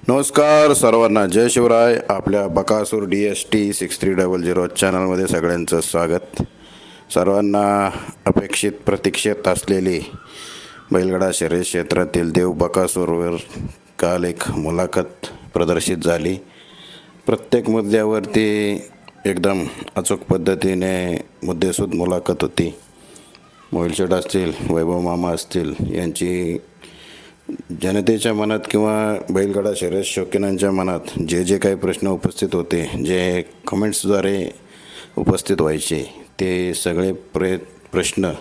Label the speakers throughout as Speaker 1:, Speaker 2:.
Speaker 1: नमस्कार सर्वांना, जय शिवराय. आपल्या बकासूर DST 6300 चॅनलमध्ये सगळ्यांचं स्वागत. सर्वांना अपेक्षित प्रतीक्षित असलेली बैलगाडा शर्यत क्षेत्रातील देव बकासूरवर काल एक मुलाखत प्रदर्शित झाली. प्रत्येक मुद्द्यावरती एकदम अचूक पद्धतीने मुद्देसूद मुलाखत होती. मोहिल शेठ असतील, वैभव मामा असतील यांची जनतेच्या मनात किंवा बैलगाडा शर्यत शौकीनांच्या मनात जे जे काही प्रश्न उपस्थित होते, जे कमेंट्सद्वारे उपस्थित व्हायचे, ते सगळे प्रश्न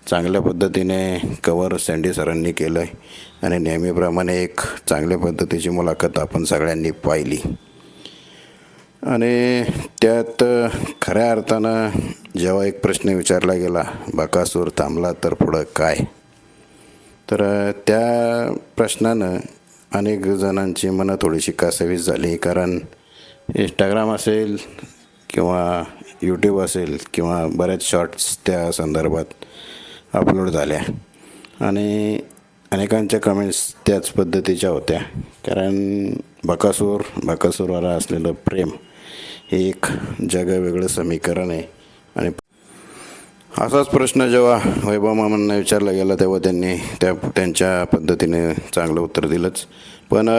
Speaker 1: चांगल्या पद्धतीने कव्हर सँडी सरांनी केलं आहे आणि नेहमीप्रमाणे एक चांगल्या पद्धतीची मुलाखत आपण सगळ्यांनी पाहिली. आणि त्यात खऱ्या अर्थानं जेव्हा एक प्रश्न विचारला गेला, बकासूर थांबला तर पुढं काय, तर त्या प्रश्नानं अनेक जणांची मनं थोडीशी कासावीस झाली. कारण इंस्टाग्राम असेल किंवा यूट्यूब असेल किंवा बऱ्याच शॉर्ट्स त्या संदर्भात अपलोड झाल्या आणि अनेकांच्या कमेंट्स त्याच पद्धतीच्या होत्या. कारण बकासूरवर असलेलं प्रेम हे एक जगवेगळं समीकरण आहे. आणि असाच प्रश्न जेव्हा वैभव मामांना विचारला गेला तेव्हा त्यांनी त्यांच्या पद्धतीने चांगलं उत्तर दिलंच. पण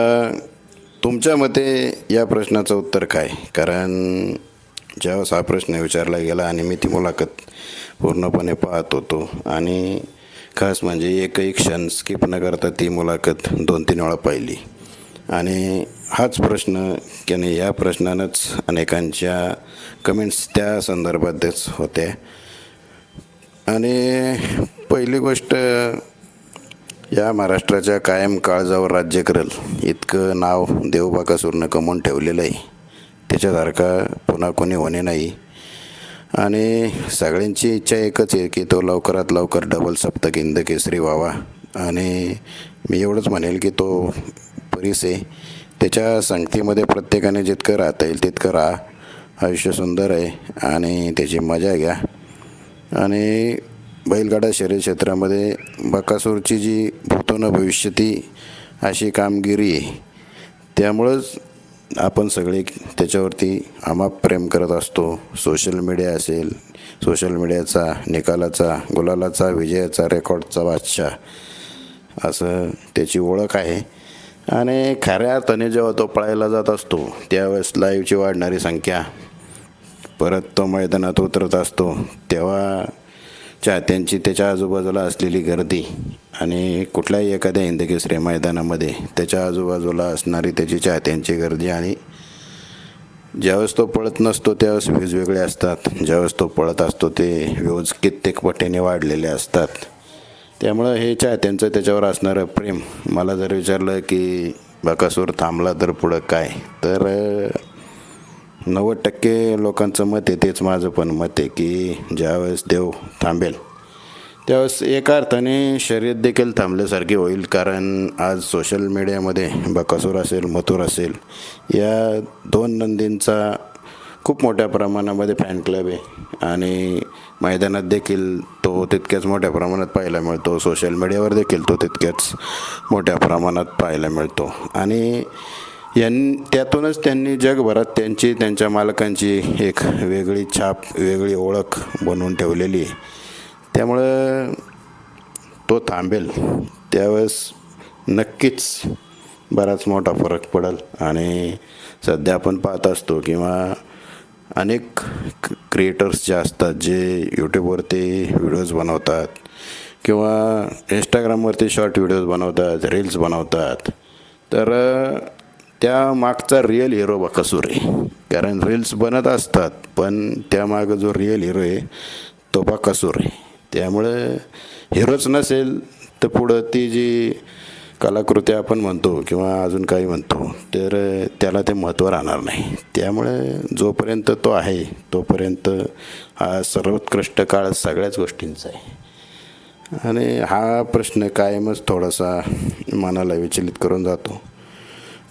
Speaker 1: तुमच्या मते या प्रश्नाचं उत्तर काय? कारण जेव्हा हा प्रश्न विचारला गेला आणि मी ती मुलाखत पूर्णपणे पाहत होतो आणि खास म्हणजे एकही क्षण स्किप न करता ती मुलाखत 2-3 वेळा पाहिली आणि हाच प्रश्न की या प्रश्नानंच अनेकांच्या कमेंट्स त्या संदर्भातच होत्या. आणि पहिली गोष्ट, या महाराष्ट्राच्या कायम काळजावर राज्य करेल इतकं नाव देव बकासूरनं कमवून ठेवलेलं आहे. त्याच्यासारखा पुन्हा कोणी होणे नाही. आणि सगळ्यांची इच्छा एकच आहे की तो लवकरात लवकर डबल सप्तक हिंद केसरी व्हावा. आणि मी एवढंच म्हणेल की तो परीस आहे. त्याच्या संगतीमध्ये प्रत्येकाने जितकं राहता येईल तितकं राहा. आयुष्य सुंदर आहे आणि त्याची मजा घ्या. आणि बैलगाडा शर्यत क्षेत्रामध्ये बकासूरची जी भूतो भविष्य ती अशी कामगिरी आहे. त्यामुळंच आपण सगळे त्याच्यावरती अमाप प्रेम करत असतो. सोशल मीडिया असेल, सोशल मीडियाचा निकालाचा, गुलालाचा, विजयाचा, रेकॉर्डचा बादशाह असं त्याची ओळख आहे. आणि खऱ्या अर्थाने जेव्हा तो पळायला जात असतो त्यावेळेस लाईव्हची वाढणारी संख्या, परत तो मैदानात उतरत असतो तेव्हा चाहत्यांची त्याच्या आजूबाजूला असलेली गर्दी आणि कुठल्याही एखाद्या हिंदकेसरी मैदानामध्ये त्याच्या आजूबाजूला असणारी त्याची चाहत्यांची गर्दी, आणि ज्यावेळेस तो पळत नसतो त्यावेळेस व्ह्यूज वेगळे असतात, ज्यावेळेस तो पळत असतो ते व्ह्यूज कित्येक पटीने वाढलेले असतात. त्यामुळं हे चाहत्यांचं त्याच्यावर असणारं प्रेम, मला जर विचारलं की बकासूर थांबला तर पुढं काय, तर 90% लोकांचं मत आहे, तेच माझं पण मत आहे की ज्यावेळेस देव थांबेल त्यावेळेस एका अर्थाने शर्यत देखील थांबल्यासारखी होईल. कारण आज सोशल मीडियामध्ये बकासूर असेल, मथुर असेल, या 2 नंदींचा खूप मोठ्या प्रमाणामध्ये फॅन क्लब आहे आणि मैदानात देखील तो तितक्याच मोठ्या प्रमाणात पाहायला मिळतो. सोशल मीडियावर देखील तो तितक्याच मोठ्या प्रमाणात पाहायला मिळतो. आणि त्यातूनच त्यांनी जगभरात त्यांच्या मालकांची एक वेगळी छाप, वेगळी ओळख बनवून ठेवलेली आहे. त्यामुळं तो थांबेल त्यावेळेस नक्कीच बराच मोठा फरक पडेल. आणि सध्या आपण पाहत असतो किंवा अनेक क्रिएटर्स जे असतात, जे यूट्यूबवरती व्हिडिओज बनवतात किंवा इंस्टाग्रामवरती शॉर्ट व्हिडिओज बनवतात, रील्स बनवतात, तर त्या मागचा रिअल हिरो बकासूर आहे. कारण रील्स बनत असतात पण त्यामागं जो रिअल हिरो आहे तो बकासूर आहे. त्यामुळं हिरोच नसेल तर पुढं ती जी कलाकृती आपण म्हणतो किंवा अजून काही म्हणतो तर त्याला ते महत्त्व राहणार नाही. त्यामुळे जोपर्यंत तो आहे तोपर्यंत हा सर्वोत्कृष्ट काळ सगळ्याच गोष्टींचा आहे. आणि हा प्रश्न कायमच थोडासा मनाला विचलित करून जातो.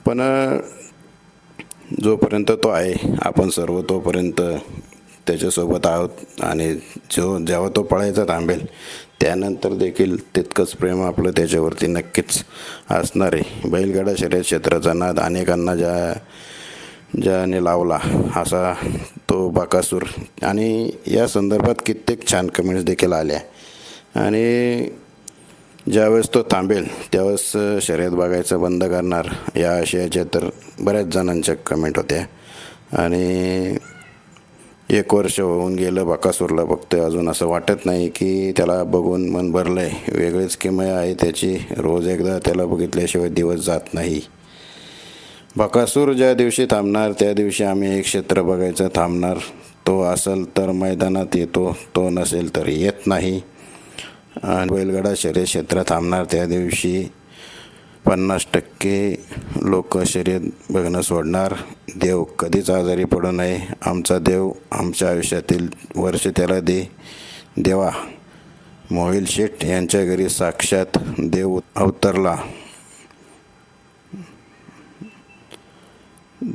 Speaker 1: पण जोपर्यंत तो आहे आपण सर्व तोपर्यंत त्याच्यासोबत आहोत. आणि जेव्हा तो पळायचा थांबेल त्यानंतर देखील तितकंच प्रेम आपलं त्याच्यावरती नक्कीच असणार आहे. बैलगाडा शर्यत क्षेत्राचा नाद अनेकांना ज्याने लावला असा तो बकासूर, आणि या संदर्भात कित्येक छान कमेंट्स देखील आल्या. आणि ज्यावेळेस तो थांबेल त्यावेळेस शर्यत बघायचं बंद करणार या आशयाच्या तर बऱ्याच जणांच्या कमेंट होत्या. आणि 1 वर्ष होऊन गेलं बकासूरला बघतोय, अजून असं वाटत नाही की त्याला बघून मन भरलं आहे. वेगळीच किमया आहे त्याची, रोज एकदा त्याला बघितल्याशिवाय दिवस जात नाही. बकासूर ज्या दिवशी थांबणार त्या दिवशी आम्ही एक क्षेत्र बघायचं थांबणार. तो असेल तर मैदानात येतो, तो नसेल तर येत नाही. आणि बैलगाडा शर्यत क्षेत्र थांबणार त्या दिवशी 50% लोक शर्यत बघणं सोडणार. देव कधीच आजारी पडू नये, आमचा देव आमच्या आयुष्यातील वर्ष त्याला देवा. मोहिल शेठ यांच्या घरी साक्षात देव अवतरला.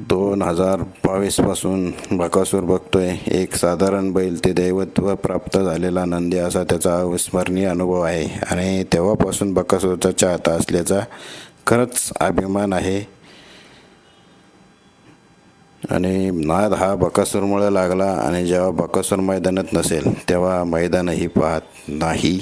Speaker 1: 2022 पासून बकासूर बघतोय. एक साधारण बैल ते दैवत्व प्राप्त झालेला नंदी असा त्याचा अविस्मरणीय अनुभव आहे. आणि तेव्हापासून बकासूरचा चाहता असल्याचा खरंच अभिमान आहे. आणि नाद हा बकासूरमुळे लागला. आणि जेव्हा बकासूर मैदानात नसेल तेव्हा मैदानही पाहत नाही.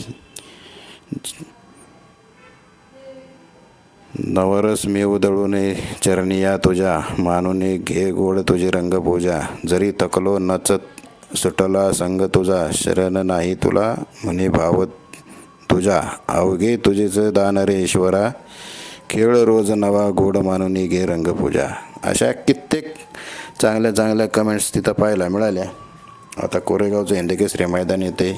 Speaker 1: नवरस मी उधळूने चरणी या तुझ्या, मानूने घे गोड तुझी रंगपूजा. जरी थकलो नचत सुटला संग तुझा, शरण नाही तुला म्हणे भाव तुझा. अवघे तुझेच दान रे ईश्वरा, खेळ रोज नवा गोड मानूने घे रंगपूजा. अशा कित्येक चांगल्या कमेंट्स तिथं पाहायला मिळाल्या. आता कोरेगावचं हिंदकेसरी मैदान येते.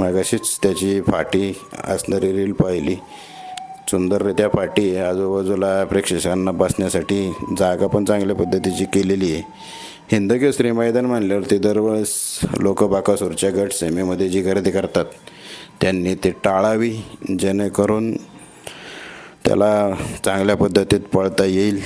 Speaker 1: मागाशीच त्याची फाटी असणारी रील पाहिली. सुंदररित्या पाटी आहे. आजूबाजूला प्रेक्षकांना बसण्यासाठी जागा पण चांगल्या पद्धतीची केलेली आहे. हिंदकेसरी मैदान म्हणल्यावरती दरवेळेस लोक बकासूरच्या गट सेमीमध्ये जी गर्दी करतात त्यांनी ते टाळावी, जेणेकरून त्याला चांगल्या पद्धतीत पळता येईल.